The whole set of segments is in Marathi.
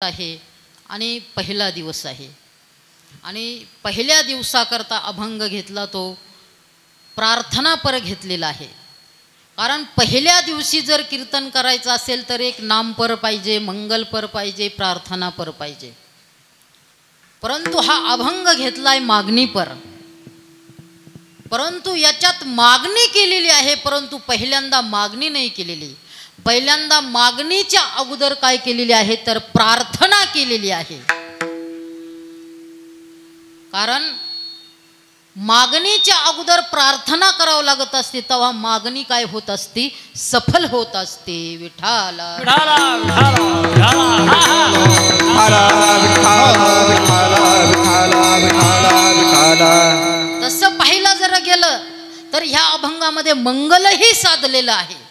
आहे आणि पहिला दिवस आहे आणि पहिल्या दिवसाकरता अभंग घेतला तो प्रार्थनापर घेतलेला आहे. कारण पहिल्या दिवशी जर कीर्तन करायचं असेल तर एक नामपर पाहिजे, मंगलपर पाहिजे, प्रार्थनापर पाहिजे. परंतु हा अभंग घेतलाय मागणीपर. परंतु याच्यात मागणी केलेली आहे, परंतु पहिल्यांदा मागणी नाही केलेली. पहिल्यांदा मागणीच्या अगोदर काय केलेली आहे तर प्रार्थना केलेली आहे. कारण मागणीच्या अगोदर प्रार्थना करावं लागत असते, तेव्हा मागणी काय होत असती, सफल होत असते. विठाला तसं पाहिलं जर गेलं तर ह्या अभंगामध्ये मंगलही साधलेलं आहे.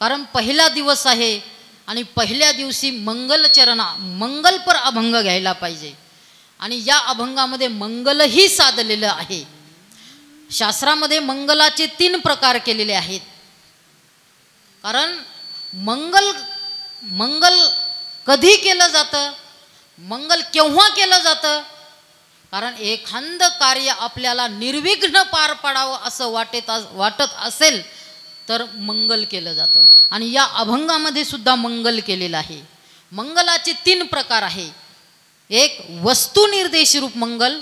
कारण पहिला दिवस आहे आणि पहिल्या दिवशी मंगलपर अभंग घ्यायला पाहिजे आणि या अभंगामध्ये मंगलही साधलेलं आहे. शास्त्रामध्ये मंगलाचे 3 प्रकार केलेले आहेत. कारण मंगल कधी केलं जातं, मंगल केव्हा केलं जातं. कारण एखादं कार्य आपल्याला निर्विघ्न पार पाडावं असं वाटत असेल तर मंगल केलं जातं आणि या अभंगामध्ये सुद्धा मंगल केलेलं आहे. मंगलाचे 3 प्रकार आहे. एक वस्तुनिर्देश रूप मंगल,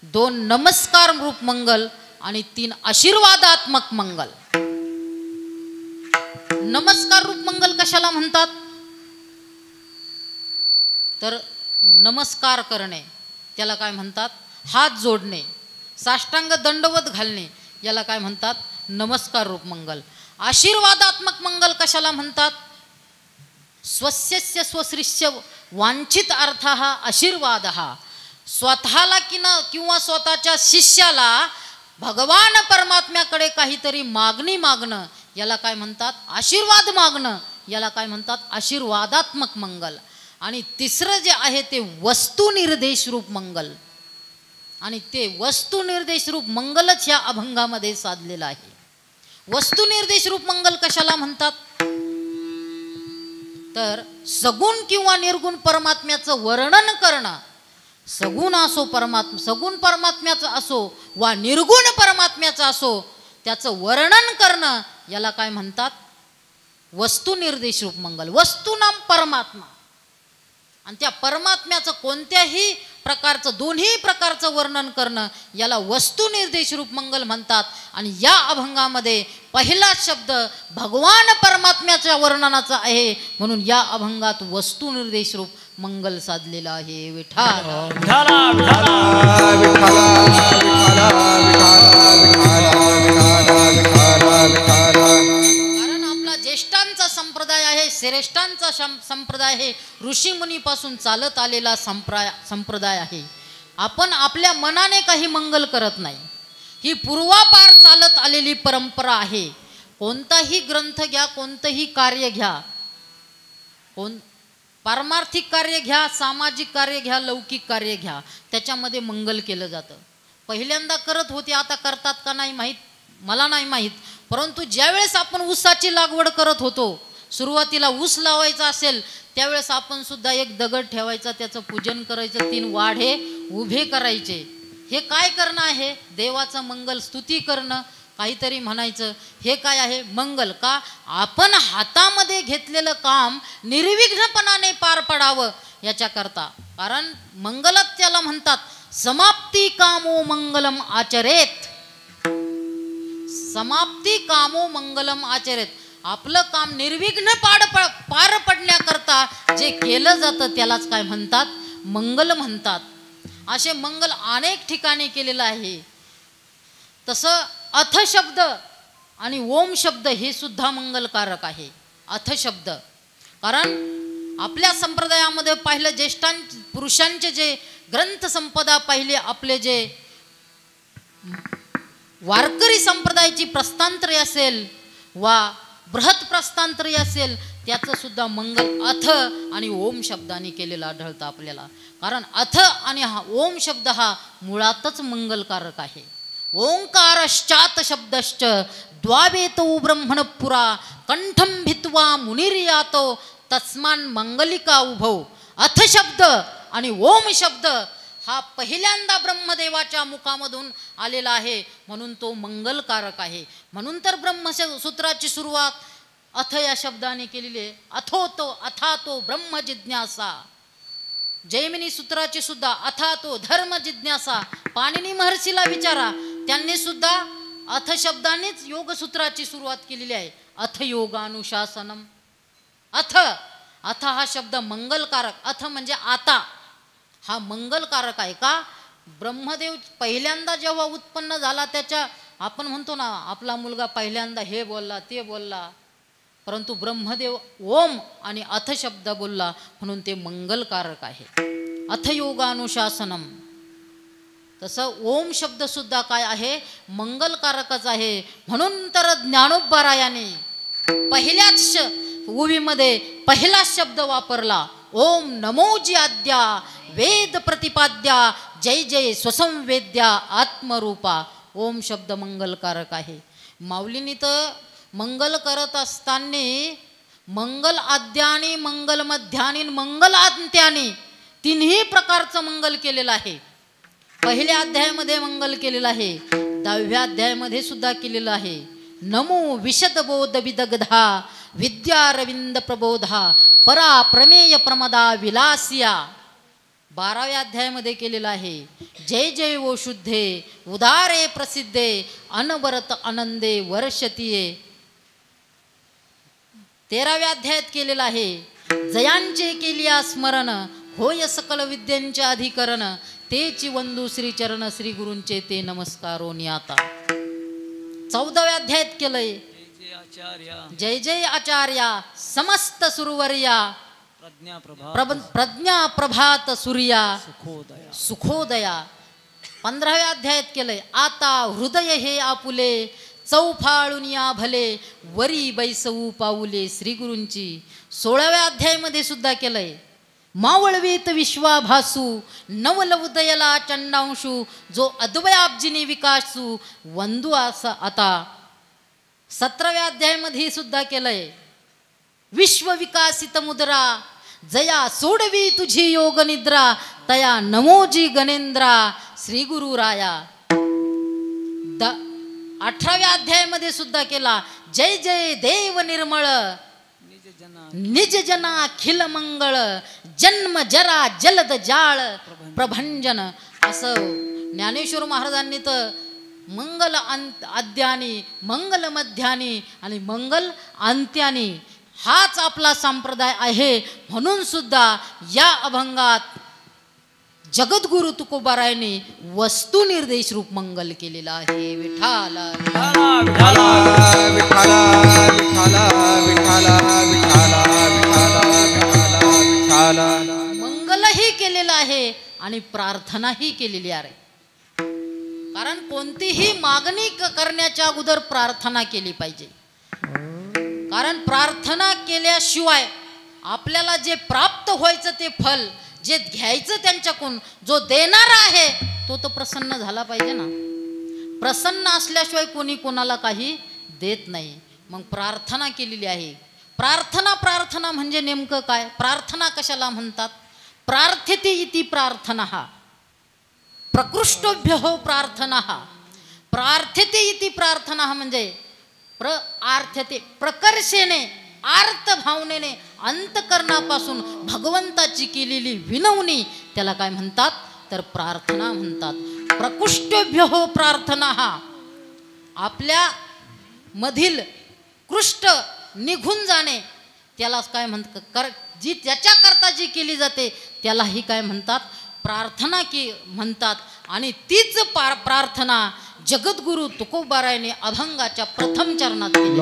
2 नमस्कार रूप मंगल आणि 3 आशीर्वादात्मक मंगल. नमस्कार रूप मंगल कशाला म्हणतात तर नमस्कार करणे त्याला काय म्हणतात, हात जोडणे, साष्टांग दंडवत घालणे याला काय म्हणतात, नमस्कार रूप मंगल. आशीर्वादात्मक मंगल कशाला म्हणतात, स्वस्य स्वश्रिष्य वांछित अर्थ हा आशीर्वाद. हा स्वतःला किंवा स्वतःच्या शिष्याला भगवान परमात्म्याकडे काहीतरी मागणं याला काय म्हणतात, आशीर्वाद मागणं याला काय म्हणतात, आशीर्वादात्मक मंगल. आणि तिसरं जे आहे ते वस्तुनिर्देश रूप मंगल आणि ते वस्तुनिर्देश रूप मंगलच ह्या अभंगामध्ये साधलेलं आहे. वस्तुनिर्देश रूप मंगल कशाला म्हणतात तर सगुण किंवा निर्गुण परमात्म्याचं वर्णन करणं. सगुण परमात्म्याचं असो वा निर्गुण परमात्म्याचं असो त्याचं वर्णन करणं याला काय म्हणतात, वस्तुनिर्देश रूप मंगल. वस्तू नाम परमात्मा आणि त्या परमात्म्याचं कोणत्याही प्रकारचं, दोन्ही प्रकारचं वर्णन करणं याला वस्तुनिर्देश रूप मंगल म्हणतात. आणि या अभंगामध्ये पहिला शब्द भगवान परमात्म्याच्या वर्णनाचा आहे, म्हणून या अभंगात वस्तुनिर्देश रूप मंगल साधलेलं आहे. कारण आपला ज्येष्ठांचा संप्रदाय आहे, श्रेष्ठांचा संप्रदाय आहे, ऋषीमुनीपासून चालत आलेला संप्रदाय आहे. आपण आपल्या मनाने काही मंगल करत नाही, ही पूर्वापार चालत आलेली परंपरा आहे. कोणताही ग्रंथ घ्या, कोणतंही कार्य घ्या, पारमार्थिक कार्य घ्या, सामाजिक कार्य घ्या, लौकिक कार्य घ्या, त्याच्यामध्ये मंगल केलं जातं. पहिल्यांदा करत होते, आता करतात का नाही माहीत, मला नाही माहीत. परंतु ज्यावेळेस आपण ऊसाची लागवड करत होतो, सुरुवातीला ऊस लावायचा असेल त्यावेळेस आपण सुद्धा एक दगड ठेवायचा, त्याचं पूजन करायचं, 3 वाढे उभे करायचे. हे काय करणं आहे, देवाचं मंगल स्तुती करणं, काहीतरी म्हणायचं. हे काय आहे मंगल. का आपण हातामध्ये घेतलेलं काम निर्विघ्नपणाने पार पडावं याच्याकरता. कारण मंगलच त्याला म्हणतात, समाप्ती कामो मंगलम आचरेत. समाप्ती कामो मंगलम आचरेत. आपलं काम निर्विघ्न पार पडण्याकरता जे केलं जातं त्यालाच काय म्हणतात, मंगल म्हणतात. असे मंगल अनेक ठिकाणी केलेलं आहे. तसं अथ शब्द आणि ओम शब्द हे सुद्धा मंगलकारक आहे. अथ शब्द कारण आपल्या संप्रदायामध्ये पाहिलं, पुरुषांचे जे ग्रंथ संपदा पाहिले, आपले जे वारकरी संप्रदायाची प्रस्थांतरे असेल वा बृहत प्रस्थांतरी असेल, त्याचं सुद्धा मंगल अथ आणि ओम शब्दाने केलेलं आढळतं आपल्याला. कारण अथ आणि ओम शब्द हा मुळातच मंगलकारक आहे. ओंकारश्चात शब्दश्च द्वावेतो ब्रह्मणपुरा कंठम भित्वा मुनिर्यातो तस्मान मंगलिका उभौ अथ शब्द आणि ओम शब्द हा पहिल्यांदा ब्रह्मदेवाच्या मुखामधून आलेला आहे, म्हणून तो मंगलकारक आहे. म्हणून तर ब्रह्मसूत्राची सुरुवात अथ या शब्दाने केलेली आहे. अथोतो अथातो ब्रह्म जिज्ञासा. जैमिनी सूत्राची सुद्धा अथातो धर्म जिज्ञासा. पाणिनी महर्षीला विचारा, त्यांनी सुद्धा अथ शब्दानेच योगसूत्राची सुरुवात केलेली आहे. अथ योगानुशासनम. अथ अथ हा शब्द मंगलकारक. अथ म्हणजे आता, हा मंगलकारक आहे. का? ब्रह्मदेव पहिल्यांदा जेव्हा उत्पन्न झाला, त्याच्या आपण म्हणतो ना आपला मुलगा पहिल्यांदा हे बोलला ते बोलला, परंतु ब्रह्मदेव ओम आणि अथ शब्द बोलला म्हणून ते मंगलकारक आहे. अथ योगानुशासनम. तसं ओम शब्द सुद्धा काय आहे? मंगलकारकच आहे. म्हणून तर ज्ञानोबरायाने पहिल्याच ओवीमध्ये पहिलाच शब्द वापरला, ओम नमोजी आद्या वेद प्रतिपाद्या जय जय स्वसंवेद्या आत्मरूपा. ओम शब्द मंगलकारक आहे. माऊलींनी तर मंगल करत असताना मंगल आद्यानी मंगल मध्यानी मंगल अंत्यानी तिन्ही प्रकारचं मंगल केलेलं आहे. पहिल्या अध्यायामध्ये मंगल केलेलं आहे, 10व्या अध्यायामध्ये सुद्धा केलेलं आहे. नमो विशद बोध विदग्धा विद्यारविंद प्रबोधा परा प्रमेय प्रमदा विलासिया. 12व्या अध्यायामध्ये केलेला आहे. जय जय वो शुद्धे उदारे प्रसिद्धे अनवरत आनंदे वर्षतीये. 13व्या अध्यायात केलेला आहे. जयांचे केलिया स्मरण होय सकल विद्यांचे अधिकरण तेची वंदू श्री चरण श्री गुरूंचे ते नमस्कारो नियाता. 14व्या अध्यायात केलंय. जय जय आचार्या समस्त सुरवर्या प्रज्ञा प्रभात सूर्या सुखोदया. 15व्या अध्यायात केलंय. आता हृदय हे आपुले चौफाळून या भले वरी बैसवू पाऊले श्री गुरूंची. 16व्या अध्यायामध्ये सुद्धा केलंय. मावळवीत विश्वाभासू नवल उदयला चंडांशू जो अद्वयाब्जिनी विकासू वंदू असा आता. 17व्या अध्यायामध्ये सुद्धा केलंय. विश्व विकासित मुद्रा जया सोडवी तुझी योग निद्रा तया नमोजी गणेंद्रा श्री गुरु राया. 18व्या अध्यायामध्ये सुद्धा केला. जय जय देव निर्मळ निज जना अखिल मंगळ जन्म जरा जलद जाळ प्रभंजन. असं ज्ञानेश्वर महाराजांनी तर मंगल आद्यानी मंगल मध्यानी आणि मंगल अंत्यानी हाच आपला संप्रदाय आहे. म्हणून सुद्धा या अभंगात जगद्गुरु तुकोबारायांनी वस्तू निर्देश रूप मंगल केलेलं आहे. विठाला विठाला विठाला विठाला विठाला विठाला. मंगलही केलेलं आहे आणि प्रार्थनाही केलेली आहे. कारण कोणतीही मागणी करण्याच्या अगोदर प्रार्थना केली पाहिजे. कारण प्रार्थना केल्याशिवाय आपल्याला जे प्राप्त व्हायचं ते फल, जे घ्यायचं त्यांच्याकडून जो देणारा आहे तो तर प्रसन्न झाला पाहिजे ना. प्रसन्न असल्याशिवाय कोणी कोणाला काही देत नाही. मग प्रार्थना केलेली आहे. प्रार्थना म्हणजे नेमकं काय? प्रार्थना कशाला म्हणतात? प्रार्थ्यते इति प्रार्थना प्रकृष्टोभ्य हो प्रार्थना. प्रार्थ्यते इति प्रार्थना म्हणजे आर्थ्यते प्रकर्षेने आर्त भावनेने अंतकरणापासून भगवंताची केलेली विनवणी त्याला काय म्हणतात? तर प्रार्थना म्हणतात. प्रकृष्टोभ्य हो प्रार्थना. आपल्या मधील कृष्ट निघून जाणे त्याला काय म्हणतात? जी त्याच्याकरता जी केली जाते त्यालाही काय म्हणतात? प्रार्थना की म्हणतात. आणि तीच प्रार्थना जगद्गुरु तुकोबारायांनी अभंगाच्या प्रथम चरणात केली.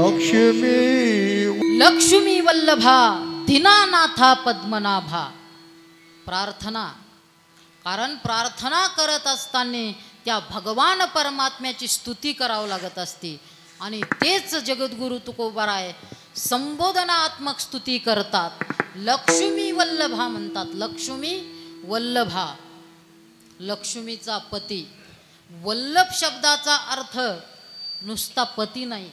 लक्ष्मी वल्लभा दीनानाथा पद्मनाभा. प्रार्थना. कारण प्रार्थना करत असताना त्या भगवान परमात्म्याची स्तुती करावं लागत असते. आणि तेच जगद्गुरु तुकोबाराय संबोधनात्मक स्तुती करतात. लक्ष्मी वल्लभा म्हणतात. लक्ष्मी वल्लभा, लक्ष्मीचा पती. वल्लभ शब्दाचा अर्थ नुसता पती नाही,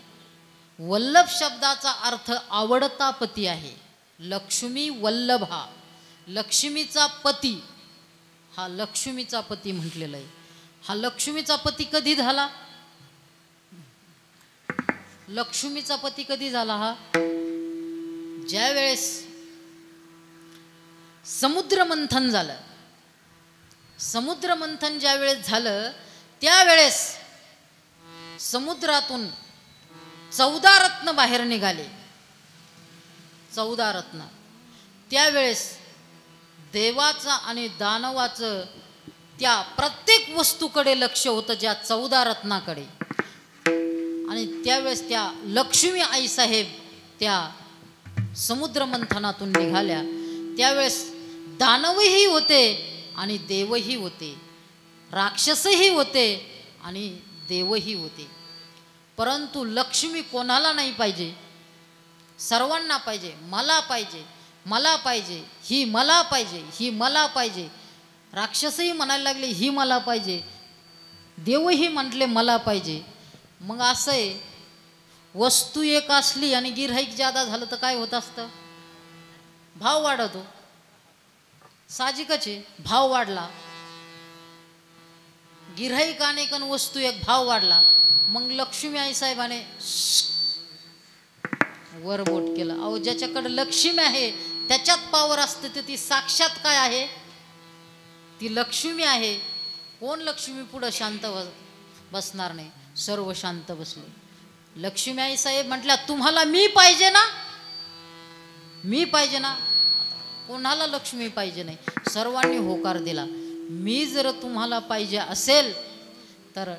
वल्लभ शब्दाचा अर्थ आवडता पती आहे. लक्ष्मी वल्लभा, लक्ष्मीचा पती, हा लक्ष्मीचा पती म्हटलेला आहे. हा लक्ष्मीचा पती कधी झाला? लक्ष्मीचा पती कधी झाला? हा ज्या वेळेस समुद्र मंथन झालं, समुद्र मंथन ज्या वेळेस झालं त्यावेळेस समुद्रातून 14 रत्न बाहेर निघाले. 14 रत्न. त्यावेळेस देवाचं आणि दानवाचं त्या प्रत्येक वस्तूकडे लक्ष होतं, ज्या 14 रत्नाकडे. आणि त्यावेळेस त्या लक्ष्मी आईसाहेब त्या समुद्र मंथनातून निघाल्या. त्यावेळेस दानवही होते आणि देवही होते, राक्षसही होते आणि देवही होते. परंतु लक्ष्मी कोणाला नाही पाहिजे? सर्वांना पाहिजे. मला पाहिजे, मला पाहिजे, ही मला पाहिजे, ही मला पाहिजे. राक्षसही म्हणायला लागले ही मला पाहिजे, देवही म्हटले मला पाहिजे. मग असं आहे, वस्तू एक असली आणि गिऱ्हाईक जादा झालं तर काय होत असतं? भाव वाढतो. साहजिकच आहे, भाव वाढला, गिऱ्हाईक अनेक आणि वस्तू एक, भाव वाढला. मग लक्ष्मी आई साहेबाने वर बोट केलं. अहो ज्याच्याकडे लक्ष्मी आहे त्याच्यात पावर असते, तर ती साक्षात काय आहे? ती लक्ष्मी आहे. कोण लक्ष्मी पुढं शांत बसणार नाही? सर्व शांत बसले. लक्ष्मी आई साहेब म्हटल्या तुम्हाला मी पाहिजे ना, मी पाहिजे ना. कोणाला लक्ष्मी पाहिजे नाही? सर्वांनी होकार दिला. मी जर तुम्हाला पाहिजे असेल तर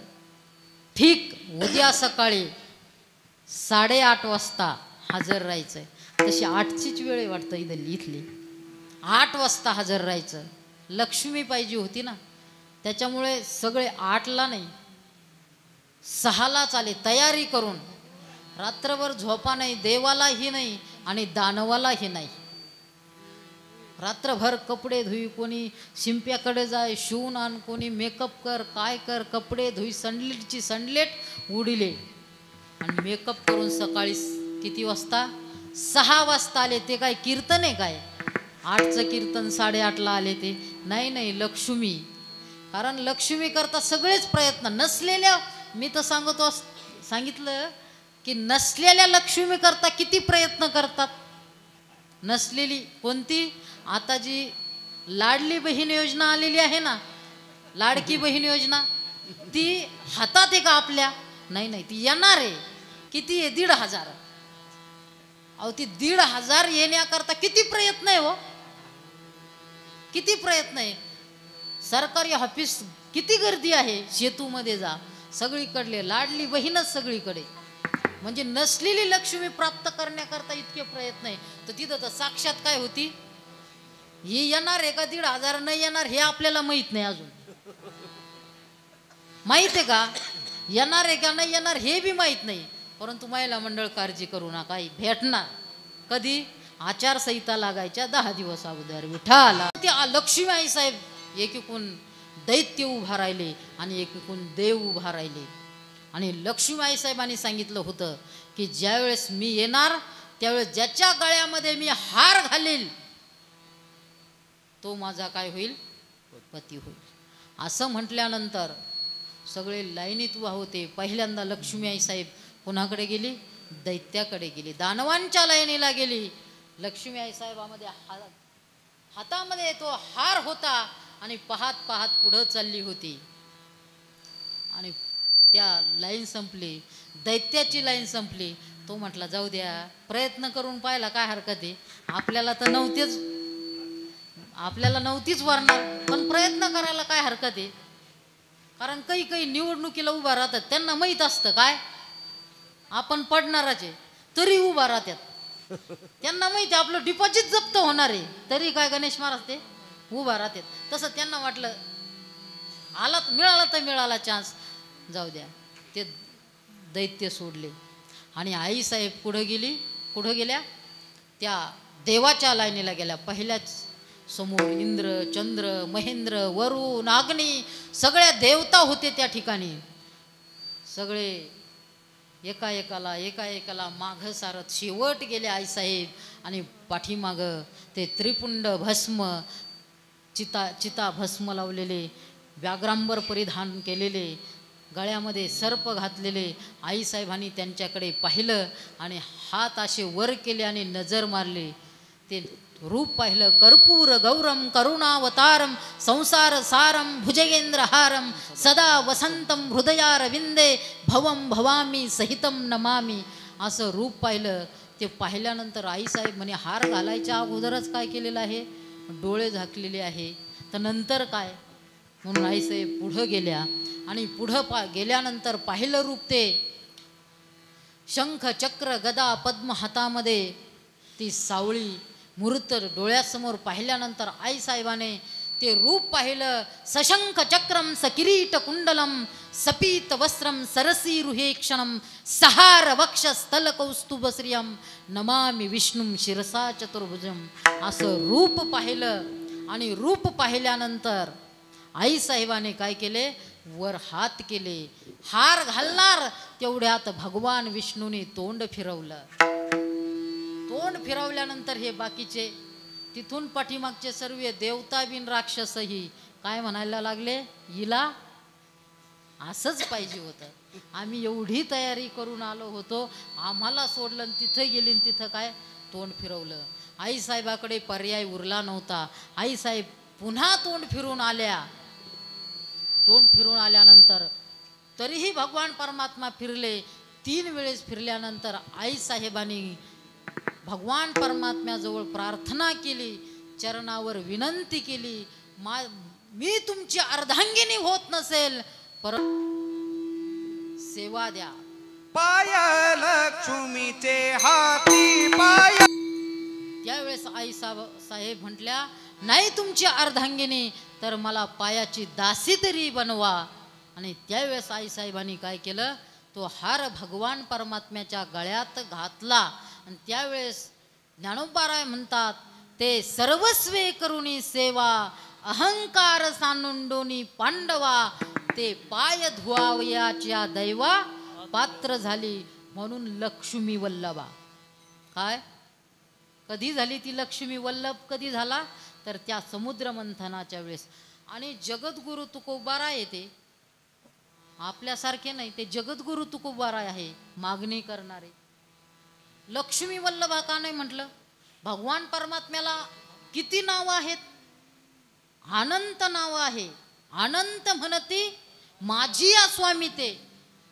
ठीक उद्या सकाळी 8:30 वाजता हजर राहायचंय. तशी 8चीच वेळ आहे वाटतं इथली. 8 वाजता हजर राहायचं. लक्ष्मी पाहिजे होती ना, त्याच्यामुळे सगळे 8ला नाही 6लाच आले तयारी करून. रात्रभर झोपा नाही, देवालाही नाही आणि दानवालाही नाही. रात्रभर कपडे धुई, कोणी शिंप्याकडे जाय शिवून आण, कोणी मेकअप कर, काय कर, कपडे धुई, संडलेटची संडलेट उडिले आणि मेकअप करून सकाळी किती वाजता? 6 वाजता आले. ते काय कीर्तन आहे काय? 8चं कीर्तन 8:30ला आले ते नाही. नाही लक्ष्मी. कारण लक्ष्मी करता सगळेच प्रयत्न. नसलेल्या, मी तर सांगितलं की नसलेल्या लक्ष्मी करता किती प्रयत्न करतात. नसलेली कोणती? आता जी लाडली बहीण योजना आलेली आहे ना, लाडकी बहीण योजना, ती हातात आहे का आपल्या? नाही नाही, ती येणार आहे. किती आहे? 1,500. अहो ती 1,500 येण्याकरता किती प्रयत्न आहे हो, किती प्रयत्न आहे. सरकारी ऑफिस किती गर्दी आहे. सेतूमध्ये जा, सगळीकडले लाडली बहीणच सगळीकडे. म्हणजे नसलेली लक्ष्मी प्राप्त करण्याकरता इतके प्रयत्न आहे. तर तिथं तर साक्षात काय होती? ही येणार आहे का 1,500 नाही येणार हे आपल्याला माहित नाही अजून. माहित आहे का येणार आहे का नाही येणार हे बी माहित नाही. परंतु महिला मंडळ काळजी करू नका, भेटणार. कधी? आचारसंहिता लागायच्या 10 दिवस अगोदर विठाला. ते लक्ष्मी आई साहेब एकीकडून दैत्य उभा राहिले आणि एकीकडून देव उभा राहिले. आणि लक्ष्मी आई साहेबांनी सांगितलं होतं की ज्यावेळेस मी येणार त्यावेळेस ज्याच्या गळ्यामध्ये मी हार घालील तो माझा काय होईल? पती होईल. असं म्हटल्यानंतर सगळे लाईनीत उभा होते. पहिल्यांदा लक्ष्मी आई साहेब कुणाकडे गेली? दैत्याकडे गेली, दानवांच्या लाईनीला गेली. लक्ष्मी आई साहेबामध्ये हातामध्ये तो हार होता आणि पाहत पाहत पुढं चालली होती. आणि त्या लाईन संपली, दैत्याची लाईन संपली. तो म्हटला जाऊ द्या, प्रयत्न करून पाहिला काय हरकत आहे. आपल्याला नव्हतीच वरणार, पण प्रयत्न करायला काय हरकत आहे. कारण काही निवडणुकीला उभा राहतात, त्यांना माहीत असतं काय आपण पडणारच आहे, तरी उभा राहतात. त्यांना माहिती आपलं डिपॉझिट जप्त होणार आहे, तरी काय गणेश महाराज ते उभा राहतात. तसं त्यांना वाटलं मिळाला तर मिळाला चान्स, जाऊ द्या. ते दैत्य सोडले आणि आई साहेब कुठं गेल्या? त्या देवाच्या लाईनीला गेल्या. पहिल्याच समोर इंद्र, चंद्र, महेंद्र, वरुण, अग्नी सगळ्या देवता होते त्या ठिकाणी. सगळे एका एकाला माघ सारत शेवट गेले आई साहेब आणि पाठीमाग ते त्रिपुंड भस्म चिता भस्म लावलेले, व्याघ्रांबर परिधान केलेले, गळ्यामध्ये सर्प घातलेले आईसाहेबांनी त्यांच्याकडे पाहिलं आणि हात असे वर केले आणि नजर मारली. ते रूप पाहिलं. कर्पूर गौरम करुणावतारम संसार सारम भुजगेंद्रहारम सदा वसंतम हृदयारविंदे भवम भवामी सहितम नमामी, असं रूप पाहिलं. ते पाहिल्यानंतर आईसाहेब म्हणे हार घालायच्या अगोदरच काय केलेलं आहे, डोळे झाकलेले आहे, तर नंतर काय. म्हणून आईसाहेब पुढं गेल्या आणि पुढं गेल्यानंतर पाहिलं रूप ते शंख चक्र गदा पद्म हातामध्ये ती सावळी मूर्त डोळ्यासमोर पाहिल्यानंतर आईसाहेबाने ते रूप पाहिलं. सशंख चक्रम सकिरीट कुंडलम सपीत वस्त्रम सरसी रुहेक्षणम सहार वक्ष स्थल कौस्तुभ श्रियम नमामि विष्णुम शिरसा चतुर्भुजम, असं रूप पाहिलं. आणि रूप पाहिल्यानंतर आईसाहेबाने काय केले, वर हात केले. हार घालणार तेवढ्यात भगवान विष्णूने तोंड फिरवलं. तोंड फिरवल्यानंतर हे बाकीचे तिथून पाठीमागचे सर्व देवता बिन राक्षसही काय म्हणायला लागले, हिला असंच पाहिजे होतं, आम्ही एवढी तयारी करून आलो होतो, आम्हाला सोडलं तिथं गेली तिथं काय तोंड फिरवलं. आईसाहेबाकडे पर्याय उरला नव्हता. आईसाहेब पुन्हा तोंड फिरून आल्या. तोंड फिरून आल्यानंतर तरीही भगवान परमात्मा फिरले. 3 वेळेस फिरल्यानंतर आईसाहेबांनी भगवान परमात्म्याजवळ प्रार्थना केली, चरणावर विनंती केली, मी तुमची अर्धांगिनी होत नसेल पर सेवा द्या. पाय लक्ष्मीचे हाती पाय. त्यावेळेस आई साहेब म्हटल्या, नाही तुमची अर्धांगिनी तर मला पायाची दासी तरी बनवा. आणि त्यावेळेस आईसाहेबांनी काय केलं, तो हार भगवान परमात्म्याच्या गळ्यात घातला. आणि त्यावेळेस ज्ञानोबाराय म्हणतात, ते सर्वस्वे करुणी सेवा अहंकार सानुंडोनी पांडवा, ते पाय धुवावयाच्या दैवा पात्र झाली म्हणून लक्ष्मी वल्लभा. काय कधी झाली ती लक्ष्मी वल्लभ, कधी झाला तर त्या समुद्र मंथनाच्या वेळेस. आणि जगद्गुरु तुकोबाराय येते, आपल्यासारखे नाही, ते जगद्गुरु तुकोबाराय आहे, मागणी करणारे. लक्ष्मी वल्लभा का नाही म्हटलं, भगवान परमात्म्याला किती नावं आहेत, अनंत नावं आहे. अनंत म्हणती माझी स्वामी ते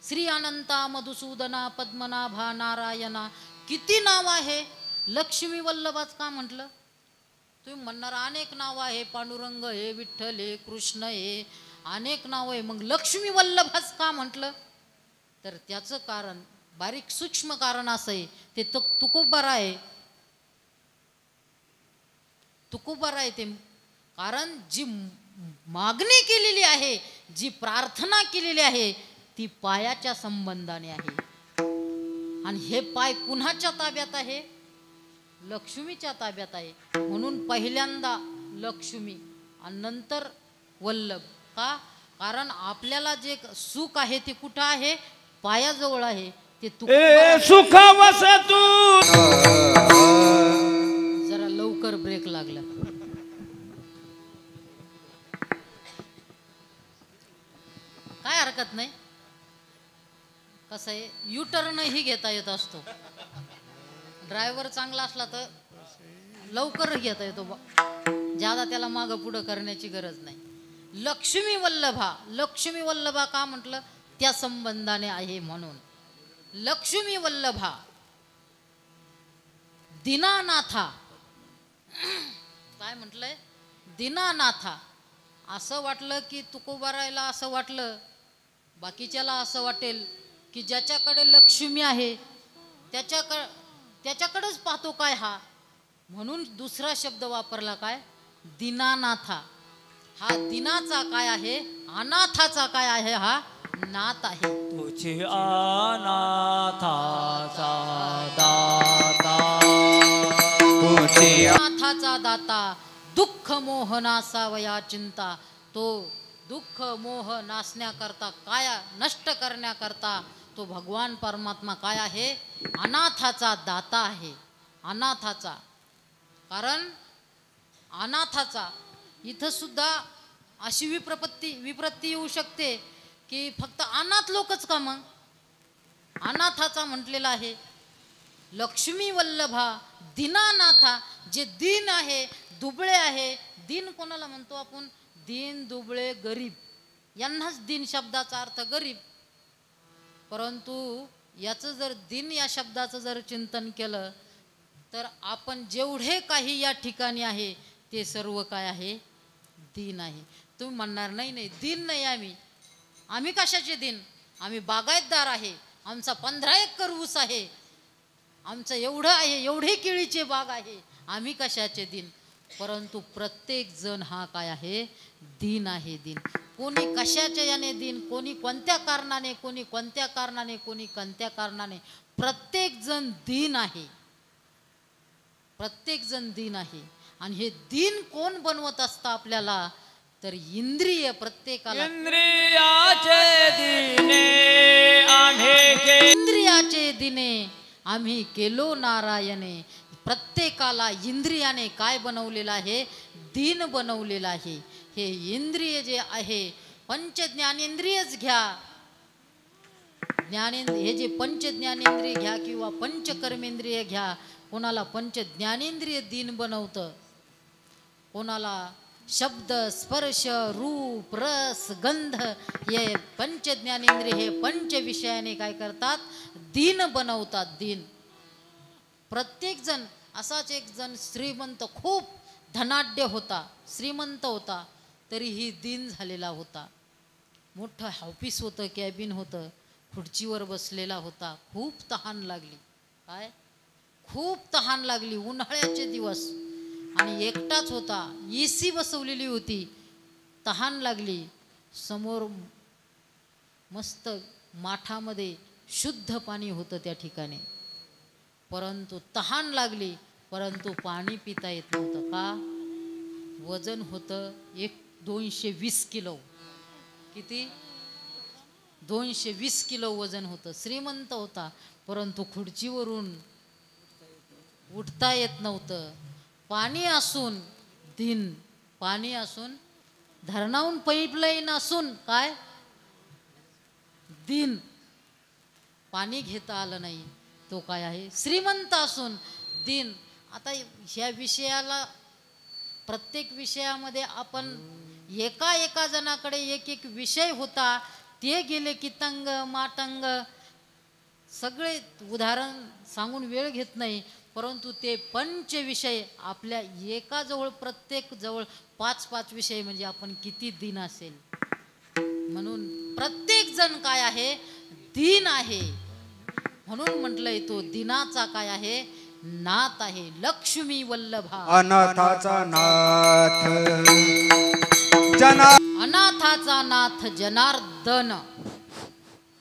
श्री अनंता मधुसूदना पद्मनाभा नारायणा, किती नाव आहे. लक्ष्मी वल्लभाच का म्हटलं, तुम्ही म्हणणार अनेक नाव आहे, पांडुरंग हे, विठ्ठल हे, कृष्ण हे, अनेक नाव आहे, मग लक्ष्मी वल्लभाच का म्हटलं. तर त्याचं कारण बारीक सूक्ष्म कारण असं आहे, ते तुकोबाराय ते कारण जी मागणी केलेली आहे, जी प्रार्थना केलेली आहे ती पायाच्या संबंधाने आहे. आणि हे पाय कुणाच्या ताब्यात आहे, लक्ष्मीच्या ताब्यात आहे. म्हणून पहिल्यांदा लक्ष्मी आणि नंतर वल्लभ. का, कारण आपल्याला जे सुख आहे ते कुठं आहे, पायाजवळ आहे. ते सुख वसतू. जरा लवकर ब्रेक लागला. काय हरकत नाही, कसं आहे युटर्न ही घेता येत असतो. ड्रायव्हर चांगला असला तर लवकर घेता येतो, ज्यादा त्याला मागं पुढं करण्याची गरज नाही. लक्ष्मी वल्लभा, लक्ष्मी वल्लभा का म्हटलं, त्या संबंधाने आहे म्हणून लक्ष्मी वल्लभा. दीनानाथा काय म्हटलंय, दीनानाथा. असं वाटलं की तुकोबारायला असं वाटलं, बाकीच्याला असं वाटेल की ज्याच्याकडे लक्ष्मी आहे त्याच्याकडेच पाहतो काय हा, म्हणून दुसरा शब्द वापरला काय, दीनानाथा. हा दिनाचा काय आहे, अनाथाचा काय आहे, हा नाथ आहे. तुझे अनाथाचा दाता, तुझे अनाथाचा दाता, दुःख मोह नासावया चिंता. तो दुःख मोह नासण्याकरता, काय नष्ट करण्याकरता तो भगवान परमात्मा काय आहे, अनाथाचा दाता आहे. अनाथाचा. कारण अनाथाचा इथं सुद्धा अशी विप्रत्ती येऊ शकते की फक्त अनाथ लोकच का. मग अनाथाचा म्हटलेला आहे. लक्ष्मी वल्लभा दीनानाथा, जे दीन आहे, दुबळे आहे. दीन कोणाला म्हणतो आपण? दीन, दुबळे, गरीब यांनाच दीन शब्दाचा अर्थ गरीब. परंतु याचं जर दीन या शब्दाचं जर चिंतन केलं तर आपण जेवढे काही या ठिकाणी आहे ते सर्व काय आहे? दीन आहे. तुम्ही म्हणणार नाही नाही दीन नाही आम्ही कशाचे दीन? आम्ही बागायतदार आहे, आमचा 15 एकर ऊस आहे, आमचं एवढं आहे, एवढे केळीचे बाग आहे, आम्ही कशाचे दीन? परंतु प्रत्येक जण हा काय आहे? दीन आहे. दीन कोणी कशाच्या याने दीन, कोणी कोणत्या कारणाने, कोणी कोणत्या कारणाने, कोणी कोणत्या कारणाने, प्रत्येक जण दीन आहे. प्रत्येक जण दीन आहे. आणि हे दीन कोण बनवत असतं आपल्याला? तर इंद्रिय. प्रत्येकाला इंद्रियाचे दिने आम्ही केलो नारायणे. प्रत्येकाला इंद्रियाने काय बनवलेलं आहे? दीन बनवलेलं आहे. हे इंद्रिय जे आहे, पंच ज्ञानेंद्रियच घ्या, हे जे पंच ज्ञानेंद्रिय घ्या किंवा पंचकर्मेंद्रिय घ्या, कोणाला पंच ज्ञानेंद्रिय दीन बनवतं, कोणाला शब्द, स्पर्श, रूप, रस, गंध हे पंच ज्ञानेंद्रिय हे पंच विषयाने काय करतात? दीन बनवतात. दीन. प्रत्येक जण असाच एक जण श्रीमंत, खूप धनाढ्य होता, श्रीमंत होता, तरीही दीन झालेला होता. मोठं ऑफिस होतं, कॅबिन होतं, खुर्चीवर बसलेला होता. खूप तहान लागली. काय? खूप तहान लागली. उन्हाळ्याचे दिवस आणि एकटाच होता. AC बसवलेली होती. तहान लागली. समोर मस्त माठामध्ये शुद्ध पाणी होतं त्या ठिकाणी. परंतु तहान लागली, परंतु पाणी पिता येत नव्हतं. का? वजन होतं 220 किलो. किती? 220 किलो वजन होतं. श्रीमंत होता, परंतु खुर्चीवरून उठता येत नव्हतं. पाणी असून दीन, पाणी असून, धरणाहून पाईपलाईन असून काय? दीन. पाणी घेता आलं नाही, तो काय आहे? श्रीमंत असून दीन. आता ह्या विषयाला, प्रत्येक विषयामध्ये आपण एका जणाकडे एक विषय होता, ते गेले की तंग मातंग सगळे उदाहरण सांगून वेळ घेत नाही. परंतु ते पंच विषय आपल्या एकाजवळ, प्रत्येक जवळ 5-5 विषय, म्हणजे आपण किती दीन असेल. म्हणून प्रत्येक जण काय आहे? दीन आहे. म्हणून म्हटलंय तो दिनाचा काय आहे? नाथ आहे. लक्ष्मी वल्लभा अनाथाचा नाथ अनाथाचा नाथ जनार्दन.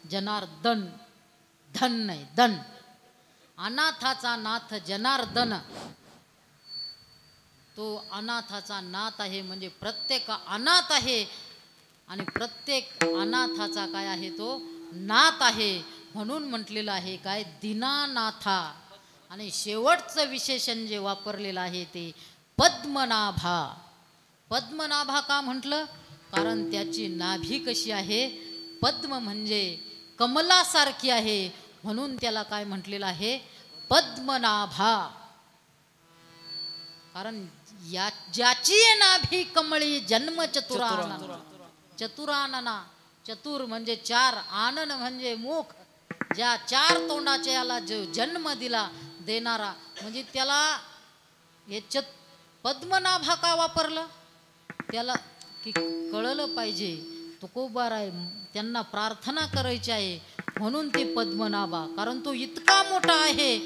जनार्दन, धन नाही, धन. अनाथाचा नाथ जनार्दन. तो अनाथाचा नाथ आहे, म्हणजे प्रत्येक अनाथ आहे आणि प्रत्येक अनाथाचा काय आहे? तो नाथ आहे. म्हणून म्हटलेलं आहे काय? दीनानाथा. आणि शेवटचं विशेषण जे वापरलेलं आहे ते पद्मनाभा. पद्मनाभा का म्हटलं? कारण त्याची नाभी कशी आहे? पद्म म्हणजे कमलासारखी आहे, म्हणून त्याला काय म्हटलेलं आहे? पद्मनाभा. कारण ज्याची नाभी कमळी जन्म चतुरानना. चतुरानना, चतुर म्हणजे 4, आनन म्हणजे मुख. ज्या 4 तोंडाच्या याला जो जन्म दिला देणारा, म्हणजे त्याला हे पद्मनाभा का वापरलं? त्याला की कळलं पाहिजे तुकोबाराय त्यांना प्रार्थना करायची आहे, म्हणून ते पद्मनाभा. कारण तो इतका मोठा आहे,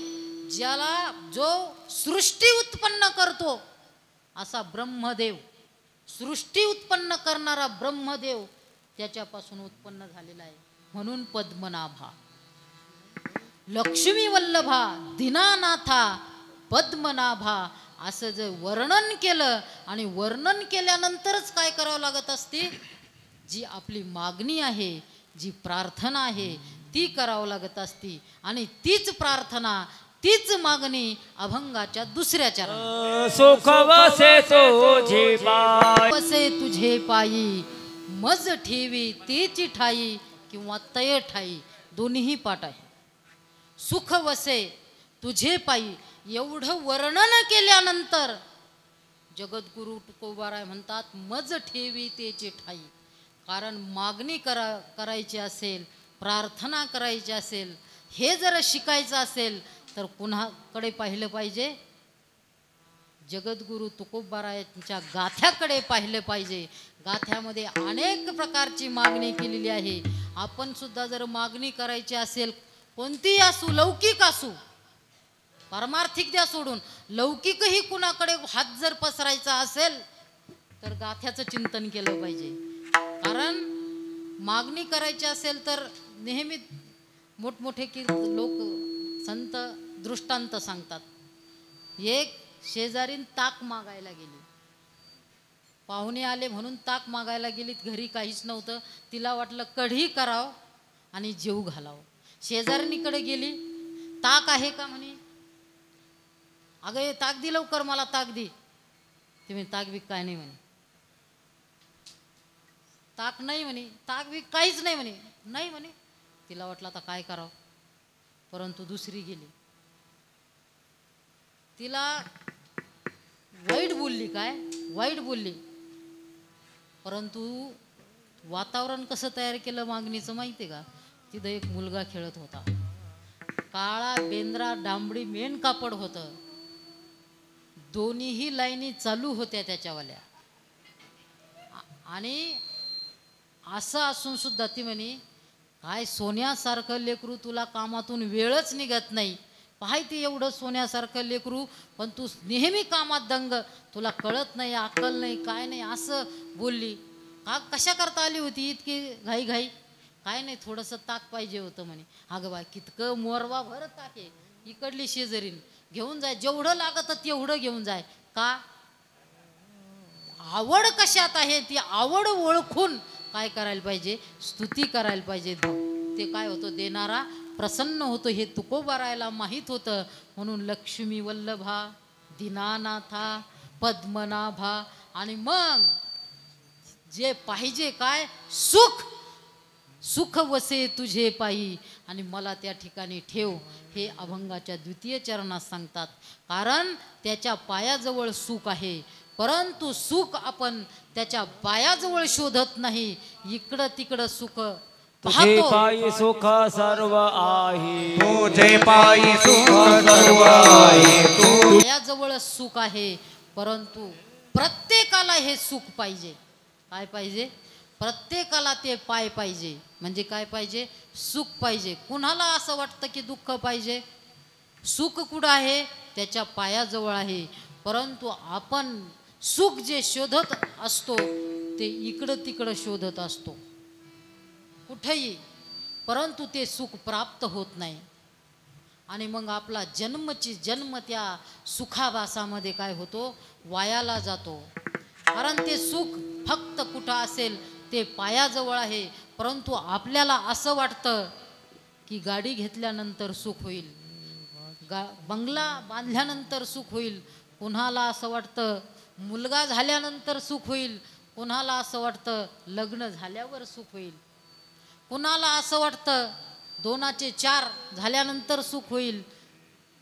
ज्याला जो सृष्टी उत्पन्न करतो असा ब्रह्मदेव, सृष्टी उत्पन्न करणारा ब्रह्मदेव त्याच्यापासून उत्पन्न झालेला आहे, म्हणून पद्मनाभा. लक्ष्मी वल्लभा, दीनानाथा, पद्मनाभा असं जर वर्णन केलं, आणि वर्णन केल्यानंतरच काय करावं लागत असते? जी आपली मागणी आहे, जी प्रार्थना आहे ती करावं लागत असती. आणि तीच प्रार्थना तीच मागणी अभंगाच्या दुसऱ्या चरणात. सुख वसे तुझे पायी, वसे तुझे पायी, मज ठेवी तेची ठाई किंवा तय ठाई, दोन्ही पाठ आहे. सुख वसे तुझे पायी एवढं वर्णन केल्यानंतर जगद्गुरु तुकोबाराय म्हणतात मज ठेवी तेची ठाई. कारण मागणी करायची असेल, प्रार्थना करायची असेल, हे जर शिकायचं असेल तर कुणाकडे पाहिलं पाहिजे? जगद्गुरु तुकोबारायांच्या गाथ्याकडे पाहिलं पाहिजे. गाथ्यामध्ये अनेक प्रकारची मागणी केलेली आहे. आपण सुद्धा जर मागणी करायची असेल, कोणतीही असू, लौकिक असू, पारमार्थिक द्या सोडून, लौकिकही कुणाकडे हात जर पसरायचा असेल तर गाथ्याचं चिंतन केलं पाहिजे. कारण मागणी करायची असेल तर नेहमी मोठमोठे लोक संत दृष्टांत सांगतात. एक शेजारीन ताक मागायला गेली, पाहुणे आले म्हणून ताक मागायला गेलीत, घरी काहीच नव्हतं. तिला वाटलं कढी करावं आणि जेवू घालावं. शेजारणीकडे गेली, ताक आहे का म्हणे. अगं हे ताक दे लवकर, मला ताक दे. ते म्हणे ताक बी काय नाही म्हणे, ताक नाही म्हणे, ताक बी काहीच नाही म्हणे, नाही म्हणे. तिला वाटलं आता काय करावं, परंतु दुसरी गेली, तिला वाईट बोलली, काय वाईट बोलली. परंतु वातावरण कसं तयार केलं मागणीचं माहिती आहे का? तिथं एक मुलगा खेळत होता, काळा बेंद्रा डांबडी मेन कापड होतं, दोन्हीही लाईनी चालू होत्या त्याच्यावाल्या. आणि असं असून सुद्धा ती म्हणे काय सोन्यासारखं लेकरू, तुला कामातून वेळच निघत नाही. पाहायती एवढं सोन्यासारखं लेकरू, पण तू नेहमी कामात दंग, तुला कळत नाही, अक्कल नाही, काय नाही, असं बोलली. का कशा करता आली होती इतकी घाई घाई? काय नाही, थोडंसं ताक पाहिजे होतं म्हणे. अगं बा कितकं मोरवा भर ताक आहे, इकडली शेजारीन घेऊन जाय, जेवढं लागत तेवढं घेऊन जाय. का? आवड कशात आहे ती आवड ओळखून काय करायला पाहिजे? स्तुती करायला पाहिजे. ते काय होतं, देणारा प्रसन्न होतो हे तुकोबारायला माहीत होतं. म्हणून लक्ष्मी वल्लभा, दीनानाथा, पद्मनाभा, आणि मग जे पाहिजे काय? सुख. सुख वसे तुझे पायी आणि मला त्या ठिकाणी ठेव, हे अभंगाच्या द्वितीय चरणात सांगतात. कारण त्याच्या पायाजवळ सुख आहे, परंतु सुख आपण त्याच्या पायाजवळ शोधत नाही, इकडं तिकडं सुख तुझे पायी सुख सर्व आहे, तुझे पायी सुख सर्व आहे. पायाजवळ सुख आहे, परंतु प्रत्येकाला हे सुख पाहिजे. काय पाहिजे? प्रत्येकाला ते पाय पाहिजे. म्हणजे काय पाहिजे? सुख पाहिजे. कुणाला असं वाटतं की दुःख पाहिजे? सुख कुठं आहे? त्याच्या पायाजवळ आहे. परंतु आपण सुख जे शोधत असतो ते इकडं तिकडं शोधत असतो कुठेही, परंतु ते सुख प्राप्त होत नाही. आणि मग आपला जन्म त्या सुखाभासामध्ये काय होतो? वायाला जातो. कारण ते सुख फक्त कुठं असेल? ते पायाजवळ आहे. परंतु आपल्याला असं वाटतं की गाडी घेतल्यानंतर सुख होईल, बंगला बांधल्यानंतर सुख होईल. कुणाला असं वाटतं मुलगा झाल्यानंतर सुख होईल, कुणाला असं वाटतं लग्न झाल्यावर सुख होईल, कुणाला असं वाटतं 2चे 4 झाल्यानंतर सुख होईल,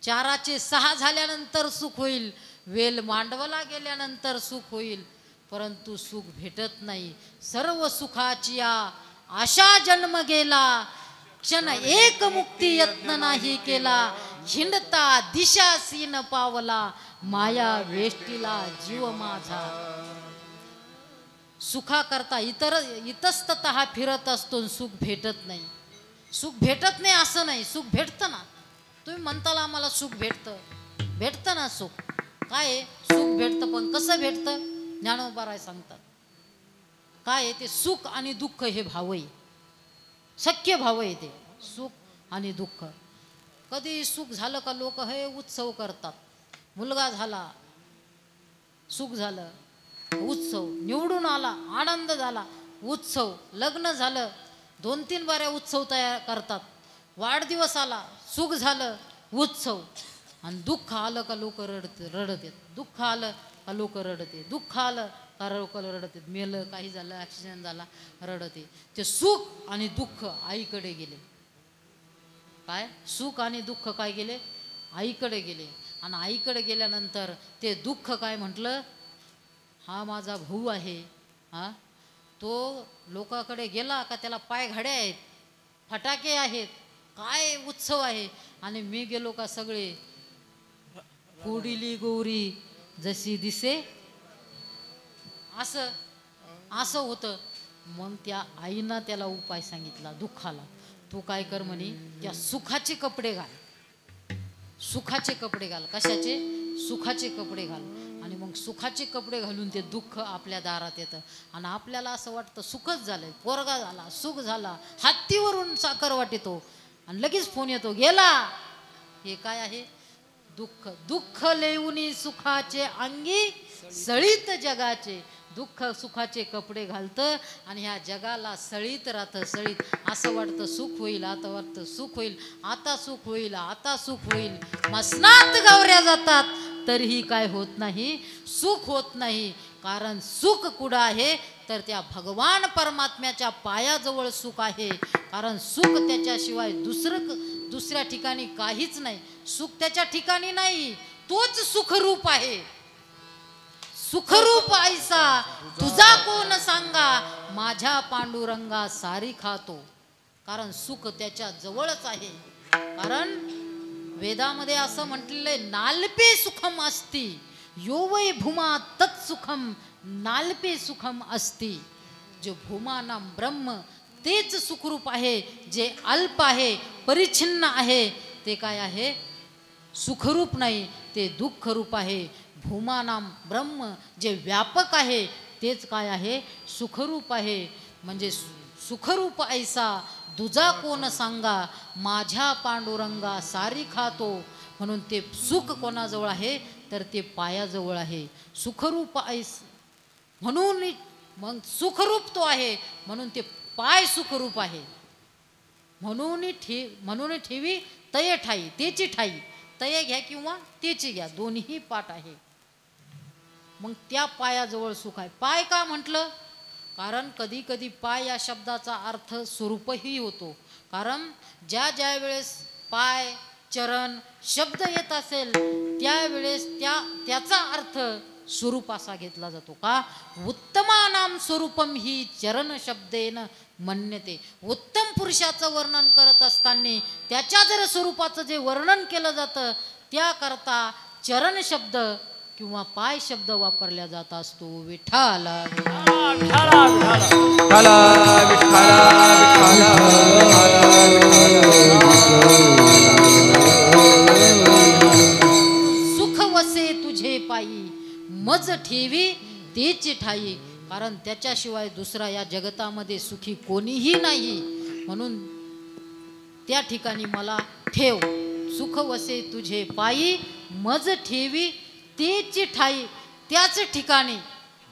4चे 6 झाल्यानंतर सुख होईल, वेल मांडवला गेल्यानंतर सुख होईल. परंतु सुख भेटत नाही. सर्व सुखाची आशा जन्म गेला, क्षण एक मुक्ती यत्न नाही केला, हिंडता दिशासी न पावला, माया वेष्टीला जीव माझा. सुखा करता इतस्ततः फिरत असतो, सुख भेटत नाही. सुख भेटत नाही असं नाही, सुख भेटतं ना. तुम्ही म्हणताल आम्हाला सुख भेटतं ना. सुख काय? सुख भेटतं, पण कसं भेटतं? ज्ञानोबाराय सांगतात काय आहे ते? सुख आणि दुःख हे भाव आहे, सख्य भाव आहे ते, सुख आणि दुःख. कधी सुख झालं का लोक हे उत्सव करतात. मुलगा झाला, सुख झालं, उत्सव. निवडून आला, आनंद झाला, उत्सव. लग्न झालं, 2-3 बाऱ्या उत्सव तयार करतात. वाढदिवस आला, सुख झालं, उत्सव. आणि दुःख आलं का लोक रडत आहेत, दुःख आलं का लोक रडते, दुःख आलं का लोक रडत आहेत, मेलं काही झालं ॲक्सिडेंट झाला रडते. ते सुख आणि दुःख आईकडे गेले. काय सुख आणि दुःख काय गेले? आईकडे गेले. आणि आईकडे गेल्यानंतर ते दुःख काय म्हटलं, हा माझा भाऊ आहे, हा तो लोकांकडे गेला का त्याला पाय घड्या आहेत, फटाके आहेत, काय उत्सव आहे, आणि मी गेलो का सगळे कोडिली गौरी जशी दिसे, असं असं होतं. मग त्या आईनं त्याला उपाय सांगितला दुःखाला. तू काय कर म्हणे, त्या सुखाचे कपडे घाल, सुखाचे कपडे घाल. कशाचे? सुखाचे कपडे घाल. आणि मग सुखाचे कपडे घालून ते दुःख आपल्या दारात येतं. आणि आपल्याला असं वाटतं सुखच झालंय, पोरगा झाला, सुख झाला, हत्तीवरून साखर वाटेतो आणि लगेच फोन येतो गेला. हे काय आहे? दुःख. दुःख लेऊनी सुखाचे अंगी सळीत जगाचे. दुःख सुखाचे कपडे घालतं आणि ह्या जगाला सळीत राहतं, सळीत. असं वाटतं सुख होईल, आता वाटतं सुख होईल, आता सुख होईल, आता सुख होईल. मसनात गावऱ्या जातात तरीही काय होत नाही, सुख होत नाही. कारण सुख कुठं आहे तर त्या भगवान परमात्म्याच्या पायाजवळ सुख आहे. कारण सुख त्याच्याशिवाय दुसऱ्या ठिकाणी काहीच नाही. सुख त्याच्या ठिकाणी नाही, तोच सुखरूप आहे. सुखरूप ऐसा तुझा कोण सांगा, माझ्या पांडुरंगा सारी खातो. कारण सुख त्याच्या जवळच आहे. कारण वेदामध्ये असं म्हटलेलं आहे, नाल्पे सुखम अस्ति यो वै भूमा तत्सुखम नाल्पे सुखम अस्ति. जे भूमानाम ब्रह्म तेच सुखरूप आहे. जे अल्प आहे, परिच्छिन्न आहे, ते काय आहे? सुखरूप नाही, ते दुःखरूप आहे. भूमानाम ब्रह्म जे व्यापक आहे तेच काय आहे? सुखरूप आहे. म्हणजे सुखरूप ऐसा तुझा कोण सांगा, माझ्या पांडुरंगा सारी खातो. म्हणून ते सुख कोणाजवळ आहे तर ते पायाजवळ आहे. सुखरूप ऐस म्हणून मग सुखरूप तो आहे, म्हणून ते पाय सुखरूप आहे. म्हणून ठेवी तय ठाई, तेची ठाई. तय घ्या किंवा तेची घ्या, दोन्ही पाठ आहे. मग त्या पायाजवळ सुख आहे. पाय का म्हटलं? कारण कधी कधी पाय या शब्दाचा अर्थ स्वरूपही होतो. कारण ज्या वेळेस पाय चरण शब्द येत असेल त्यावेळेस त्याचा अर्थ स्वरूप असा घेतला जातो. का? उत्तमानाम स्वरूपम ही चरण शब्देन मन्यते. उत्तम पुरुषाचं वर्णन करत असताना त्याच्या जर स्वरूपाचं जे वर्णन केलं जातं त्याकरता चरण शब्द किंवा पाय शब्द वापरला जात असतो. विठ्ठला सुख वसे तुझे पायी मज ठेवी तेची ठाई. कारण त्याच्याशिवाय दुसरा या जगतामध्ये सुखी कोणीही नाही. म्हणून त्या ठिकाणी मला ठेव. सुख वसे तुझे पायी मज ठेवी तेची ठाई. त्याच ठिकाणी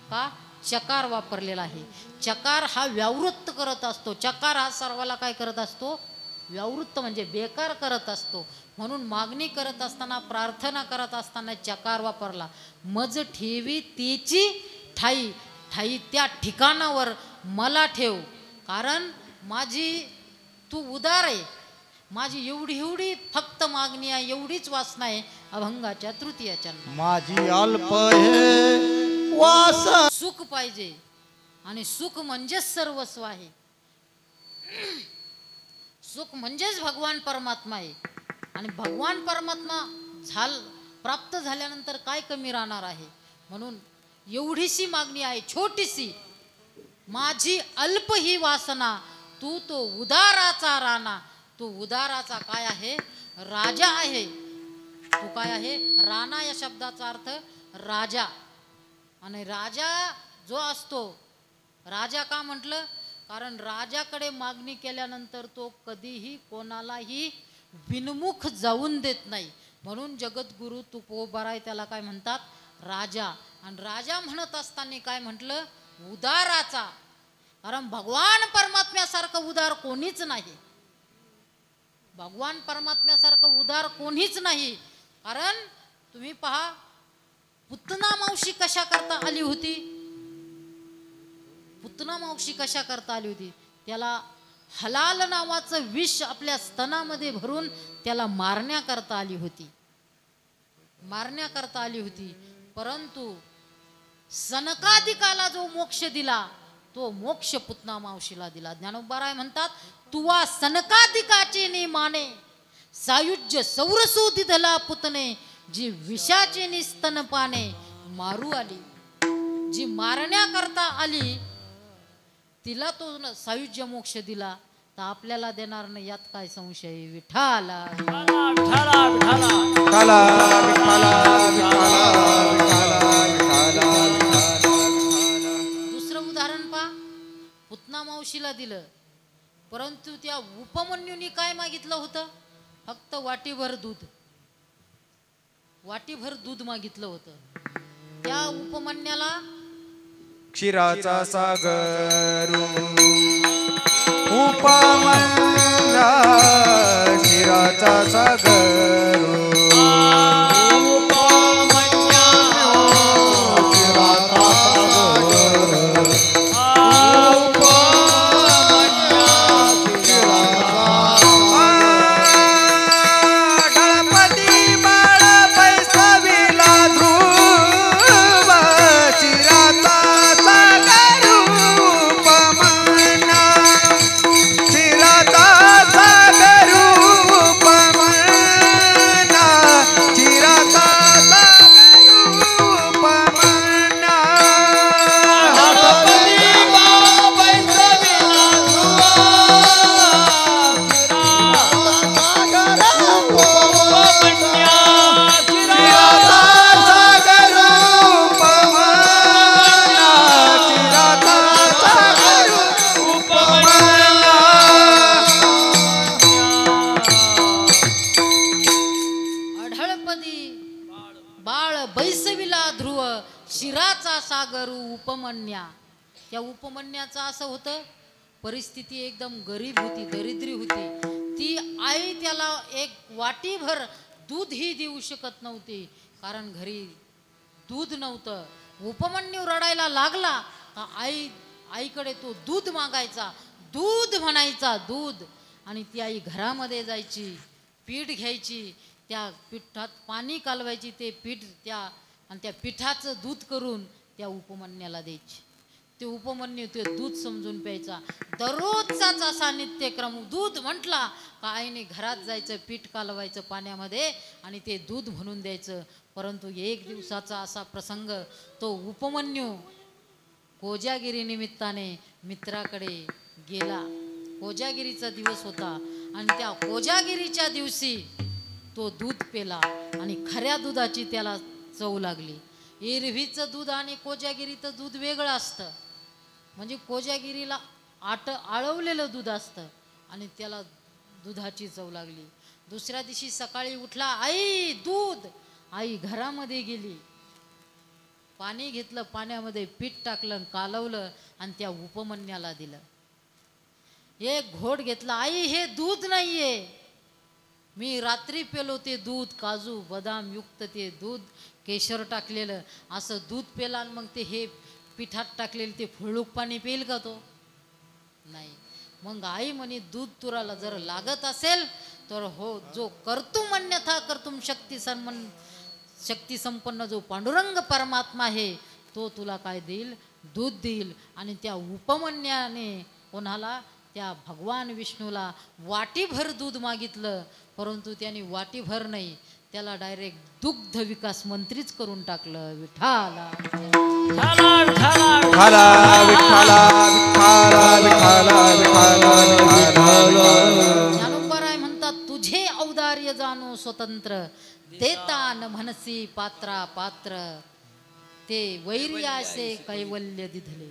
का चकार वापरलेला आहे. चकार हा व्यावृत्त करत असतो. चकार हा सर्वाला काय करत असतो? व्यावृत्त म्हणजे बेकार करत असतो. म्हणून मागणी करत असताना, प्रार्थना करत असताना चकार वापरला. मज ठेवी तेची ठाई. ठाई त्या ठिकाणावर मला ठेव. कारण तू उदार आहे. माझी एवढी फक्त मागणी आहे, एवढीच वासना आहे अभंगाच्या तृतीयाच्या. माझी अल्प हे वास. सुख पाहिजे आणि सुख म्हणजेच सर्वस्व आहे. सुख म्हणजेच भगवान परमात्मा आहे. आणि भगवान परमात्मा प्राप्त झाल्यानंतर काय कमी राहणार आहे? म्हणून एवढीशी मागणी आहे, छोटीशी. माझी अल्प ही वासना, तू तो उदाराचा राणा. तू उदाराचा काय आहे? राजा आहे. तू काय आहे? राणा या शब्दाचा अर्थ राजा. आणि राजा जो असतो, राजा का म्हटलं? कारण राजाकडे मागणी केल्यानंतर तो कधीही कोणालाही बिनमुख जाऊन देत नाही. म्हणून जगद्गुरु तुकोबाराय त्याला काय म्हणतात? राजा. आणि राजा म्हणत असताना काय म्हटलं? उदाराचा. कारण भगवान परमात्म्यासारखं उदार कोणीच नाही. भगवान परमात्म्यासारखं उदार कोणीच नाही. कारण तुम्ही पहा, पुतना मावशी कशा करता आली होती? पुतना मावशी कशा करता आली होती? त्याला हलाल नावाचं विष आपल्या स्तनामध्ये भरून त्याला मारण्याकरता आली होती, मारण्याकरता आली होती. परंतु सनकादिकाला जो मोक्ष दिला तो मोक्ष पुतना मावशीला दिला. ज्ञानोबाराय म्हणतात, तुवा सनकादिकाचे ने माने सायुज्य सौरसो दिधला पुतने, जी विषाचे नि स्तनपाने मारू आली. जी मारण्याकरता आली तिला तो सायुज्य मोक्ष दिला, तर आपल्याला देणार नाही यात काय संशय. विठाला विठाला विठाला विठाला विठाला. दुसरं उदाहरण पहा, पुतना मावशीला दिलं, परंतु त्या उपमन्यूनी काय मागितलं होतं? फक्त वाटीभर दूध, वाटीभर दूध मागितलं होतं. त्या उपमन्याला क्षीराचा सागर उपमन्या, क्षीराचा सागर उपमन्या. त्या उपमन्याचं असं होतं, परिस्थिती एकदम गरीब होती, दरिद्री होती. ती आई त्याला एक वाटीभर दूध ही देऊ शकत नव्हती, कारण घरी दूध नव्हतं. उपमन्यू रडायला लागला तर आईकडे तो दूध मागायचा, दूध म्हणायचा, दूध. आणि ती आई घरामध्ये जायची, पीठ घ्यायची, त्या पिठात पाणी कालवायची, ते पीठ आणि त्या पिठाचं दूध करून त्या उपमन्याला द्यायची. ते उपमन्यू ते दूध समजून प्यायचा. दररोजचाच असा नित्यक्रम. दूध म्हटला का आईने घरात जायचं, पीठ कालवायचं पाण्यामध्ये आणि ते दूध म्हणून द्यायचं. परंतु एक दिवसाचा असा प्रसंग, तो उपमन्यू कोजागिरी निमित्ताने मित्राकडे गेला. कोजागिरीचा दिवस होता आणि त्या कोजागिरीच्या दिवशी तो दूध पेला आणि खऱ्या दुधाची त्याला चव लागली. एरवीचं दूध आणि कोजागिरीचं दूध वेगळं असतं. म्हणजे कोजागिरीला आळवलेलं दूध असतं आणि त्याला दुधाची चव लागली. दुसऱ्या दिवशी सकाळी उठला, आई दूध. आई घरामध्ये गेली, पाणी घेतलं, पाण्यामध्ये पीठ टाकलं, कालवलं आणि त्या उपमन्याला दिलं. एक घोट घेतला, आई हे दूध नाहीये, मी रात्री पेलो ते दूध, काजू बदाम युक्त ते दूध, केशर टाकलेलं असं दूध पेला. आणि मग ते हे पिठात टाकलेलं ते फुळूक पाणी पेल का तो? नाही. मग आई म्हणे, दूध तुराला जर लागत असेल तर हो, जो कर्तुम अन्यथा कर्तुम शक्ती संपन्न जो पांडुरंग परमात्मा आहे तो तुला काय देईल? दूध देईल. आणि त्या उपमन्याने कोणाला? त्या भगवान विष्णूला वाटीभर दूध मागितलं, परंतु त्याने वाटीभर नाही, त्याला डायरेक्ट दुग्ध विकास मंत्रीच करून टाकलं. विठाला ज्ञानोबाराय म्हणतात, तुझे औदार्य जाणो स्वतंत्र, देता न म्हणसी पात्रा पात्र, ते वैर्यासे कैवल्य दिधले.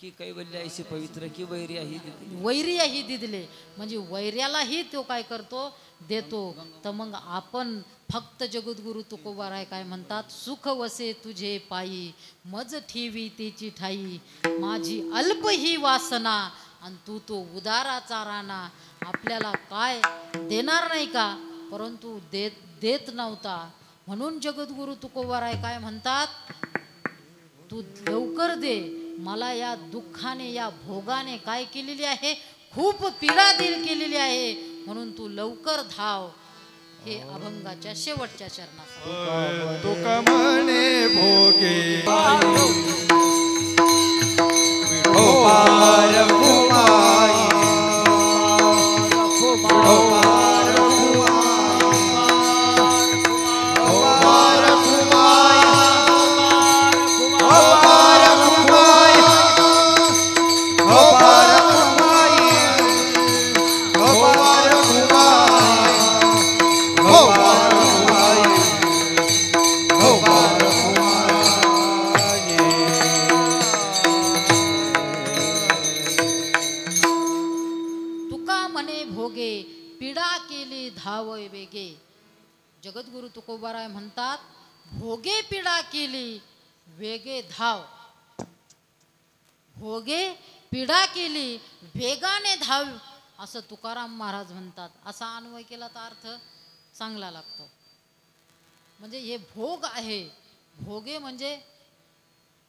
की कैवल्याशी पवित्र की वैर्याही वैर्याही दिदले. म्हणजे वैर्यालाही तो काय करतो? देतो. तर मग आपण फक्त जगद्गुरु तुकोबाराय काय म्हणतात, सुख वसे तुझे पायी, मज ठेवी तेची ठाई, माझी अल्प ही वासना आणि तू तो उदाराचा राणा. आपल्याला काय देणार नाही का? परंतु देत नव्हता. म्हणून जगद्गुरु तुकोबाराय काय म्हणतात, तू लवकर दे, मला या दुःखाने या भोगाने काय केलेली आहे, खूप पीडा केलेली आहे, म्हणून तू लवकर धाव. हे अभंगाच्या शेवटच्या चरणात तुका म्हणे भोगे जगद्गुरु तुकोबाराय म्हणतात, भोगे पीडा केली वेगे धाव. भोगे पीडा केली वेगाने धाव असं तुकाराम महाराज म्हणतात. असा अन्वय केला तर अर्थ चांगला लागतो. म्हणजे हे भोग आहे, भोगे म्हणजे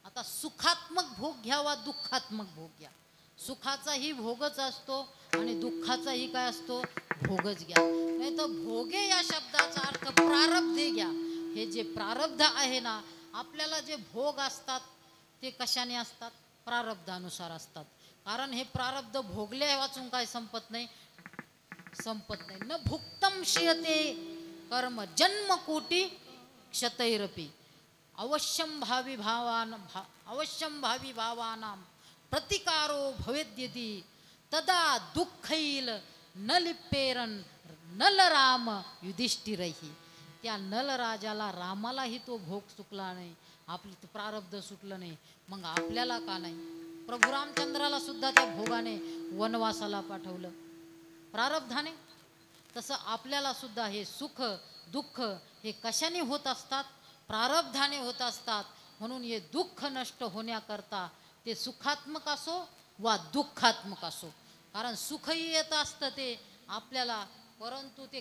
आता सुखात्मक भोग घ्यावा, दुःखात्मक भोग घ्या. सुखाचाही भोगच असतो आणि दुःखाचाही काय असतो, भोगच घ्या. नाही तर भोगे या शब्दाचा अर्थ प्रारब्धे घ्या. हे जे प्रारब्ध आहे ना, आपल्याला जे भोग असतात ते कशाने असतात, प्रारब्धानुसार असतात. कारण हे प्रारब्ध भोगले वाचून काय संपत नाही, संपत नाही. न भुक्तम शियते कर्म जन्म कोटी क्षतैरपी अवश्यम भावी भावानां प्रतिकारो भवेद्यति तदा दुःखैल न लिप्पेरन नल राम युधिष्ठिरही. त्या नल राजाला, रामालाही तो भोग चुकला नाही, आपली प्रारब्ध सुटलं नाही, मग आपल्याला का नाही. प्रभू रामचंद्राला सुद्धा त्या भोगाने वनवासाला पाठवलं, प्रारब्धाने. तसं आपल्याला सुद्धा हे सुख दुःख हे कशाने होत असतात, प्रारब्धाने होत असतात. म्हणून हे दुःख नष्ट होण्याकरता ते सुखात्मक असो वा दुःखात्मक असो, कारण सुखही येत असतं ते आपल्याला, परंतु ते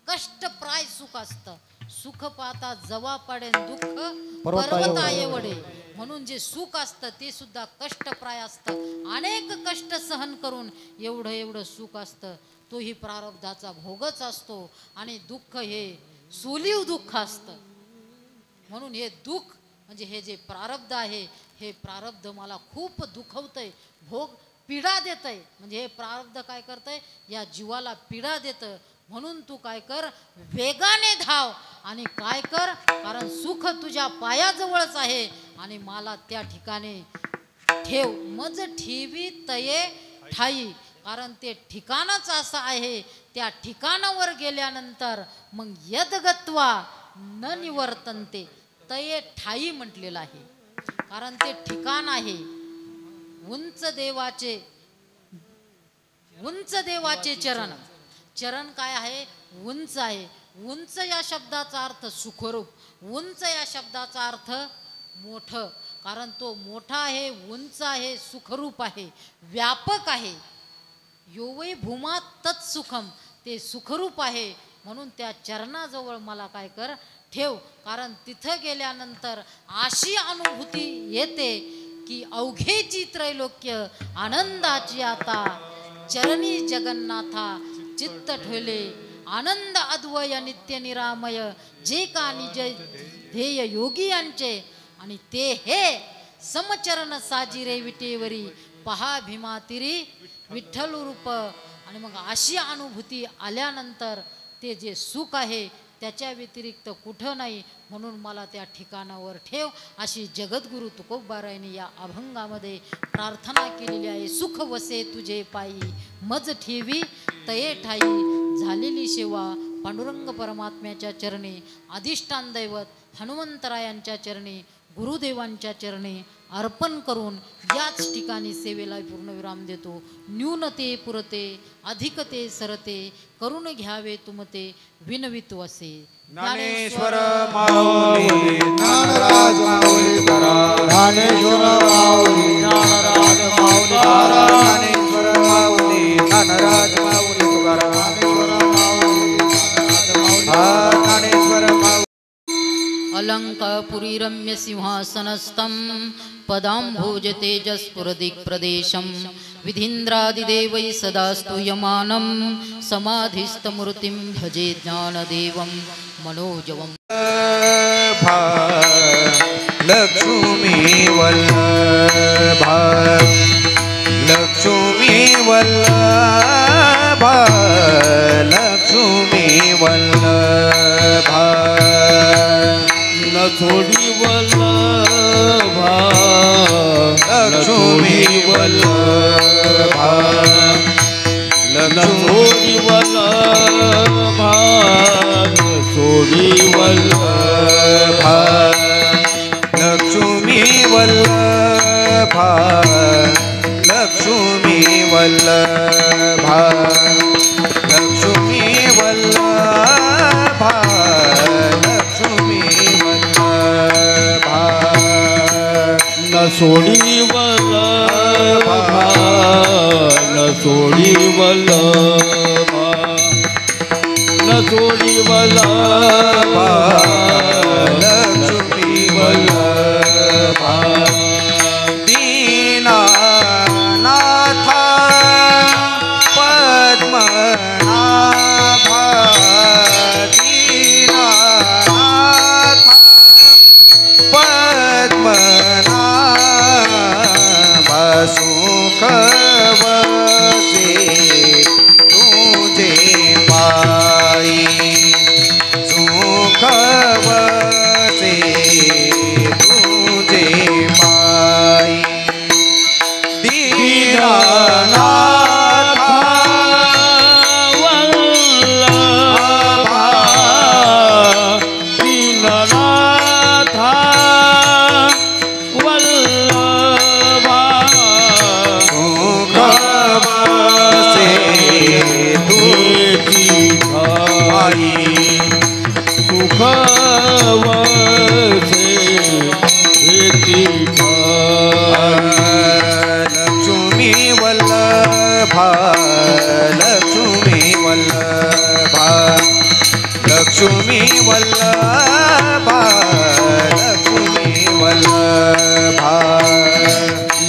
कष्टप्राय सुख असतं. सुख पाहता जवा पडेन दुःख पर्वताये वडे. म्हणून जे सुख असतं ते सुद्धा कष्टप्राय असतं. अनेक कष्ट सहन करून एवढं सुख असतं, तोही प्रारब्धाचा भोगच असतो. आणि दुःख हे सोलीव दुःख असतं. म्हणून हे दुःख म्हणजे हे जे प्रारब्ध आहे, हे प्रारब्ध मला खूप दुखवतंय, भोग पीडा देतंय. म्हणजे हे प्रारब्ध काय करतंय, या जीवाला पीडा देतं. म्हणून तू काय कर, वेगाने धाव आणि काय कर, कारण सुख तुझ्या पायाजवळच आहे आणि मला त्या ठिकाणी ठेव. मज ठेवी तये ठाई. कारण ते ठिकाणच असं आहे, त्या ठिकाणावर गेल्यानंतर मग यदगत्वा न निवर्तनते. तये ठाई म्हटलेलं आहे, कारण ते ठिकाण आहे. उंच देवाचे चरण. चरण काय आहे, उंच आहे. उंच या शब्दाचा अर्थ सुखरूप. उंच या शब्दाचा अर्थ मोठं, कारण तो मोठा आहे, उंच आहे, सुखरूप आहे, व्यापक आहे. योवै भूमा तत्सुखम. ते सुखरूप आहे. म्हणून त्या चरणाजवळ मला काय कर, ठेव. कारण तिथं गेल्यानंतर अशी अनुभूती येते की अवघेची त्रैलोक्य आनंदाची आता. चरणी जगन्नाथा चित्त ठेवले आनंद अद्वय नित्य निरामय. जे का निज ध्येय योगी यांचे आणि ते हे समचरण साजिरे विटेवरी. पहा भीमातिरी विठ्ठल रूप. आणि मग अशी अनुभूती आल्यानंतर ते जे सुख आहे त्याच्या व्यतिरिक्त कुठं नाही. म्हणून मला त्या ठिकाणावर ठेव, अशी जगद्गुरु तुकोबारायांनी या अभंगामध्ये प्रार्थना केलेली आहे. सुख वसे तुझे पायी मज ठेवी तये ठाई. झालेली सेवा पांडुरंग परमात्म्याच्या चरणी, अधिष्ठान दैवत हनुमंतरायांच्या चरणी, गुरुदेवांच्या चरणी अर्पण करून याच ठिकाणी सेवेला पूर्णविराम देतो. न्यूनते पुरते अधिकते सरते करून घ्यावे तुमते विनवित वसे. ज्ञानेश्वर माऊली ज्ञानराज माऊली करा. ज्ञानेश्वर माऊली ज्ञानराज माऊली करा. ज्ञानेश्वर माऊली ज्ञानराज माऊली करा. ज्ञानेश्वर माऊली ज्ञानराज माऊली लंकापुरी रम्य सिंहासनस्थं पदाम्भोज तेजस्फुरदिक्प्रदेशं विधीन्द्रादिदेवैः सदा स्तूयमानं समाधिस्थमूर्तिं भजे ज्ञानदेवं मनोजवम् लक्ष्मी वल्लभा लक्ष्मी वल्लभा लक्ष्मी वल्लभा लक्ष्मी वल्लभा लक्ष्मी वल्लभा लक्ष्मी वल्लभा लक्ष्मी वल्लभा लक्ष्मी वल्लभा लक्ष्मी वल्लभा लक्ष्मी वल्लभा लक्ष्मी वल्लभा लक्ष्मी वल्लभा लक्ष्मी वल्लभा लक्ष्मी वल्लभा लक्ष्मी वल्लभा दीनानाथा पद्मनाभा दीनानाथा पद्मनाभा सुखवसे तुझे पाई सुखवसे तुझे पाई दीनानाथ वल्लभा दीननाथ वल्लभा सुखवसे तुझे पाई सुखवसे लक्ष्मी वल्लभा लक्ष्मी वल्लभा लक्ष्मी वल्लभा लक्ष्मी वल्लभा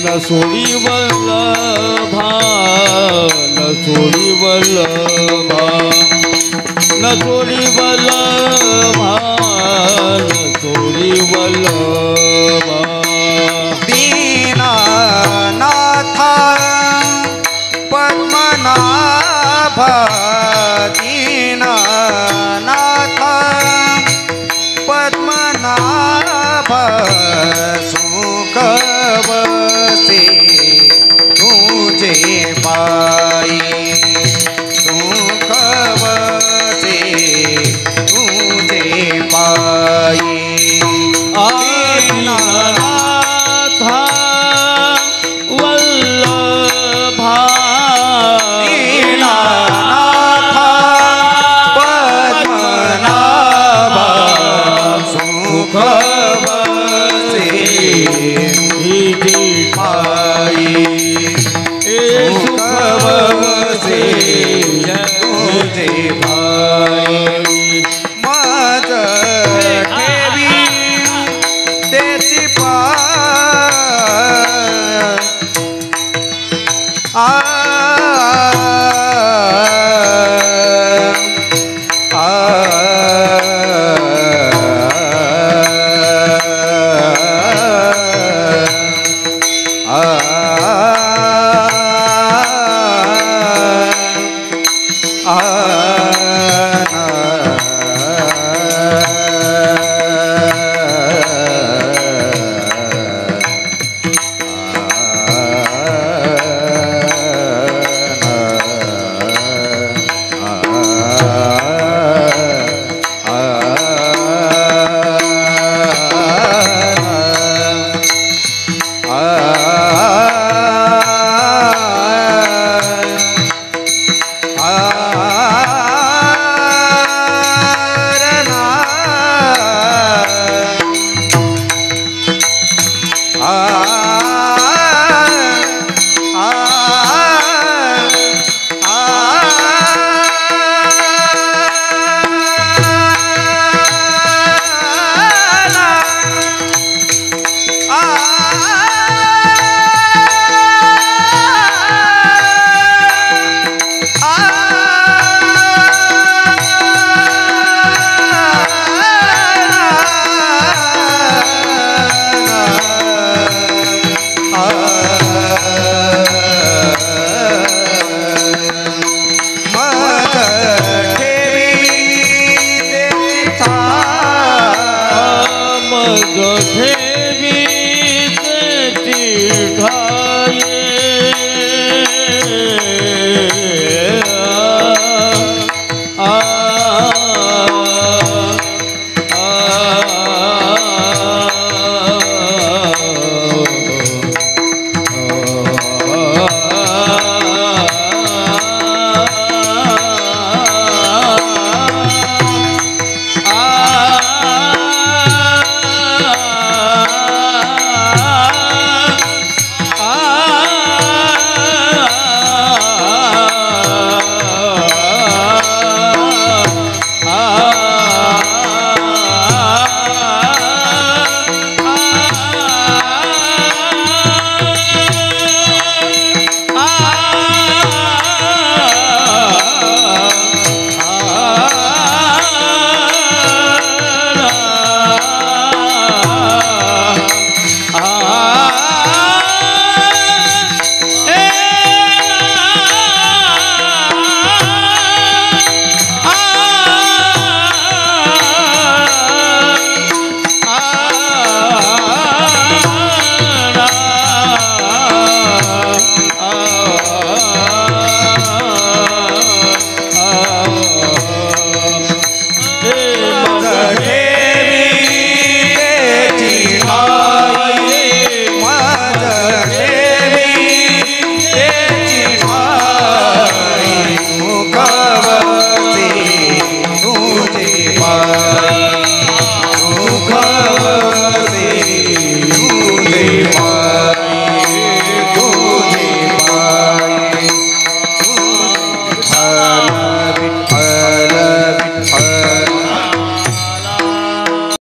लक्ष्मी वल्लभा लक्ष्मी वल्लभा लक्ष्मी वल्लभा लक्ष्मी वल्लभा दीनानाथ पद्मनाभा दीनानाथ पद्मनाभा सुखवसे तुझे पाई सुखवसे तुझे पाई दीनानाथ वल्लभा दीनानाथ पद्मनाभा सुखवसे पाई सुखवसे तुझे पाई मज ठेवी त्याची पाय